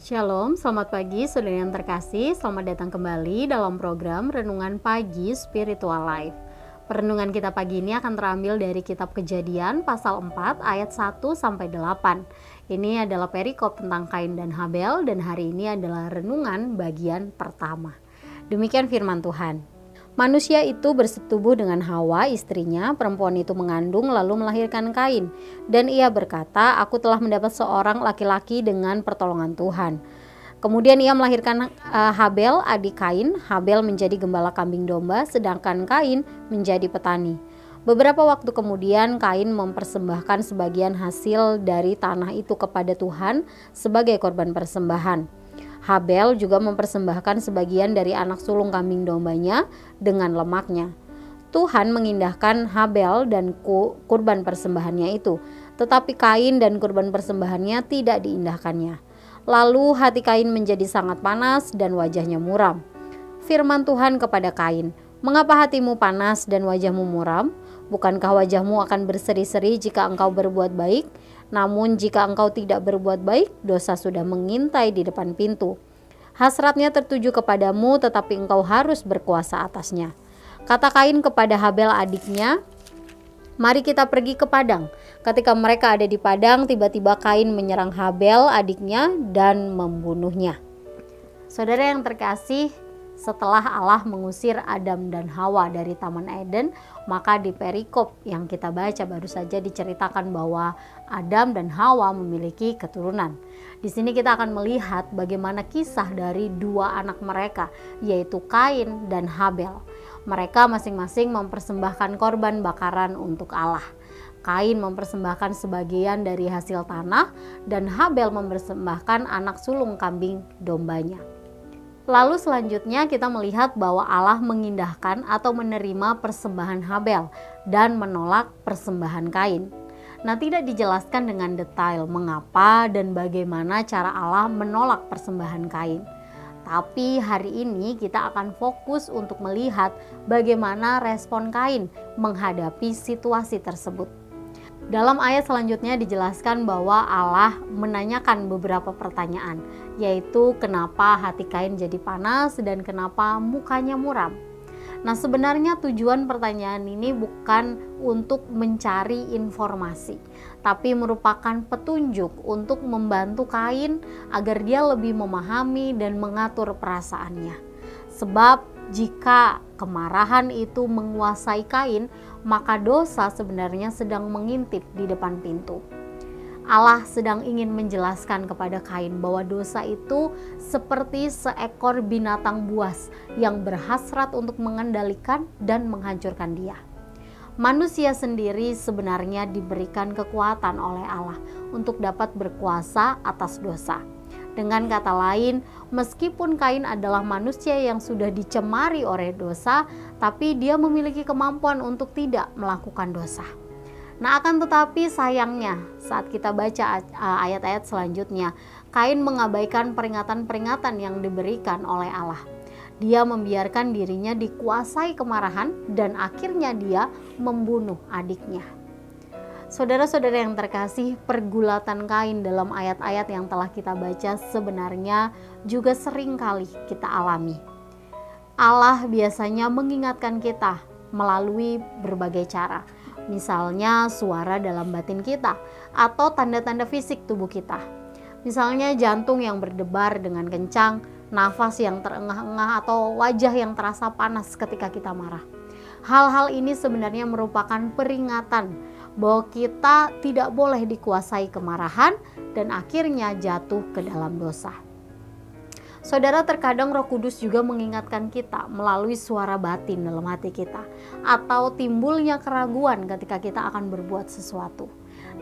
Shalom, selamat pagi saudara yang terkasih. Selamat datang kembali dalam program Renungan Pagi Spiritual Life. Perenungan kita pagi ini akan terambil dari kitab Kejadian pasal 4 ayat 1-8. Ini adalah perikop tentang Kain dan Habel, dan hari ini adalah renungan bagian pertama. Demikian firman Tuhan. Manusia itu bersetubuh dengan Hawa istrinya, perempuan itu mengandung lalu melahirkan Kain. Dan ia berkata, aku telah mendapat seorang laki-laki dengan pertolongan Tuhan. Kemudian ia melahirkan Habel, adik Kain. Habel menjadi gembala kambing domba, sedangkan Kain menjadi petani. Beberapa waktu kemudian Kain mempersembahkan sebagian hasil dari tanah itu kepada Tuhan sebagai korban persembahan. Habel juga mempersembahkan sebagian dari anak sulung kambing dombanya dengan lemaknya. Tuhan mengindahkan Habel dan kurban persembahannya itu, tetapi Kain dan kurban persembahannya tidak diindahkannya. Lalu hati Kain menjadi sangat panas dan wajahnya muram. Firman Tuhan kepada Kain, mengapa hatimu panas dan wajahmu muram? Bukankah wajahmu akan berseri-seri jika engkau berbuat baik? Namun jika engkau tidak berbuat baik, dosa sudah mengintai di depan pintu. Hasratnya tertuju kepadamu, tetapi engkau harus berkuasa atasnya. Kata Kain kepada Habel adiknya, mari kita pergi ke padang. Ketika mereka ada di padang, tiba-tiba Kain menyerang Habel adiknya dan membunuhnya. Saudara yang terkasih, setelah Allah mengusir Adam dan Hawa dari Taman Eden, maka di perikop yang kita baca baru saja diceritakan bahwa Adam dan Hawa memiliki keturunan. Di sini kita akan melihat bagaimana kisah dari dua anak mereka, yaitu Kain dan Habel. Mereka masing-masing mempersembahkan korban bakaran untuk Allah. Kain mempersembahkan sebagian dari hasil tanah dan Habel mempersembahkan anak sulung kambing dombanya. Lalu selanjutnya kita melihat bahwa Allah mengindahkan atau menerima persembahan Habel dan menolak persembahan Kain. Nah, tidak dijelaskan dengan detail mengapa dan bagaimana cara Allah menolak persembahan Kain. Tapi hari ini kita akan fokus untuk melihat bagaimana respon Kain menghadapi situasi tersebut. Dalam ayat selanjutnya dijelaskan bahwa Allah menanyakan beberapa pertanyaan, yaitu kenapa hati Kain jadi panas dan kenapa mukanya muram. Nah, sebenarnya tujuan pertanyaan ini bukan untuk mencari informasi, tapi merupakan petunjuk untuk membantu Kain agar dia lebih memahami dan mengatur perasaannya. Sebab jika kemarahan itu menguasai Kain, maka dosa sebenarnya sedang mengintip di depan pintu. Allah sedang ingin menjelaskan kepada Kain bahwa dosa itu seperti seekor binatang buas yang berhasrat untuk mengendalikan dan menghancurkan dia. Manusia sendiri sebenarnya diberikan kekuatan oleh Allah untuk dapat berkuasa atas dosa. Dengan kata lain, meskipun Kain adalah manusia yang sudah dicemari oleh dosa, tapi dia memiliki kemampuan untuk tidak melakukan dosa. Nah, akan tetapi sayangnya saat kita baca ayat-ayat selanjutnya, Kain mengabaikan peringatan-peringatan yang diberikan oleh Allah. Dia membiarkan dirinya dikuasai kemarahan dan akhirnya dia membunuh adiknya. Saudara-saudara yang terkasih, pergulatan Kain dalam ayat-ayat yang telah kita baca sebenarnya juga sering kali kita alami. Allah biasanya mengingatkan kita melalui berbagai cara. Misalnya suara dalam batin kita atau tanda-tanda fisik tubuh kita. Misalnya jantung yang berdebar dengan kencang, nafas yang terengah-engah atau wajah yang terasa panas ketika kita marah. Hal-hal ini sebenarnya merupakan peringatan bahwa kita tidak boleh dikuasai kemarahan dan akhirnya jatuh ke dalam dosa. Saudara, terkadang Roh Kudus juga mengingatkan kita melalui suara batin dalam hati kita atau timbulnya keraguan ketika kita akan berbuat sesuatu.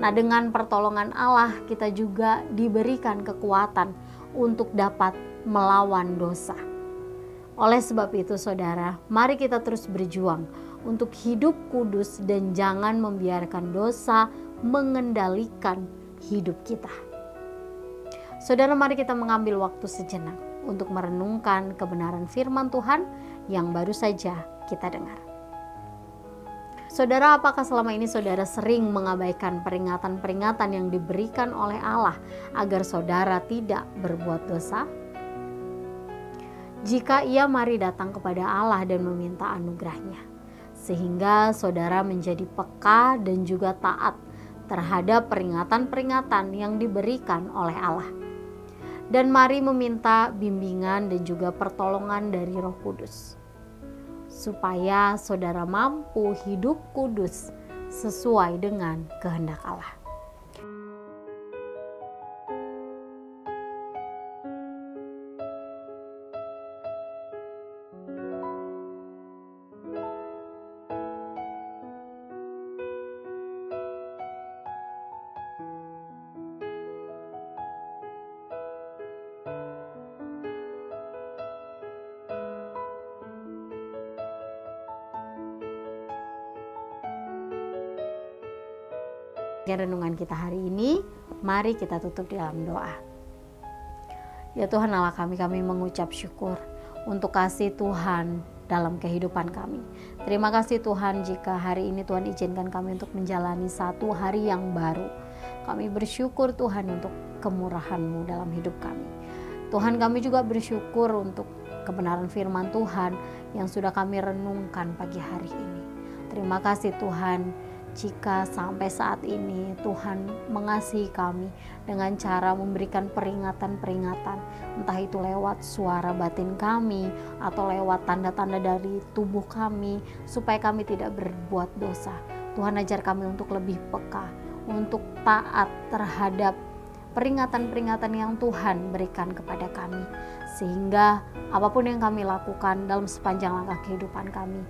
Nah, dengan pertolongan Allah kita juga diberikan kekuatan untuk dapat melawan dosa. Oleh sebab itu saudara, mari kita terus berjuang untuk hidup kudus dan jangan membiarkan dosa mengendalikan hidup kita. Saudara, mari kita mengambil waktu sejenak untuk merenungkan kebenaran firman Tuhan yang baru saja kita dengar. Saudara, apakah selama ini saudara sering mengabaikan peringatan-peringatan yang diberikan oleh Allah agar saudara tidak berbuat dosa? Jika ia, mari datang kepada Allah dan meminta anugerahnya, sehingga saudara menjadi peka dan juga taat terhadap peringatan-peringatan yang diberikan oleh Allah. Dan mari meminta bimbingan dan juga pertolongan dari Roh Kudus, supaya saudara mampu hidup kudus sesuai dengan kehendak Allah. Renungan kita hari ini, mari kita tutup di dalam doa. Ya Tuhan Allah kami mengucap syukur untuk kasih Tuhan dalam kehidupan kami. Terima kasih Tuhan jika hari ini Tuhan izinkan kami untuk menjalani satu hari yang baru. Kami bersyukur Tuhan untuk kemurahan-Mu dalam hidup kami. Tuhan, kami juga bersyukur untuk kebenaran firman Tuhan yang sudah kami renungkan pagi hari ini. Terima kasih Tuhan, jika sampai saat ini Tuhan mengasihi kami dengan cara memberikan peringatan-peringatan, entah itu lewat suara batin kami atau lewat tanda-tanda dari tubuh kami, supaya kami tidak berbuat dosa. Tuhan, ajar kami untuk lebih peka, untuk taat terhadap peringatan-peringatan yang Tuhan berikan kepada kami, sehingga apapun yang kami lakukan dalam sepanjang langkah kehidupan kami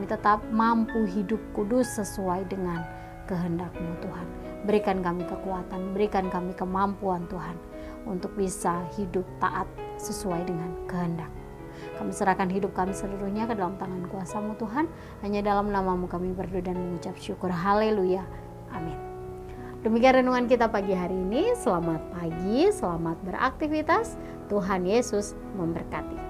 tetap mampu hidup kudus sesuai dengan kehendak-Mu Tuhan. Berikan kami kekuatan, berikan kami kemampuan Tuhan untuk bisa hidup taat sesuai dengan kehendak. Kami serahkan hidup kami seluruhnya ke dalam tangan kuasa-Mu Tuhan. Hanya dalam nama-Mu kami berdoa dan mengucap syukur. Haleluya. Amin. Demikian renungan kita pagi hari ini. Selamat pagi, selamat beraktivitas. Tuhan Yesus memberkati.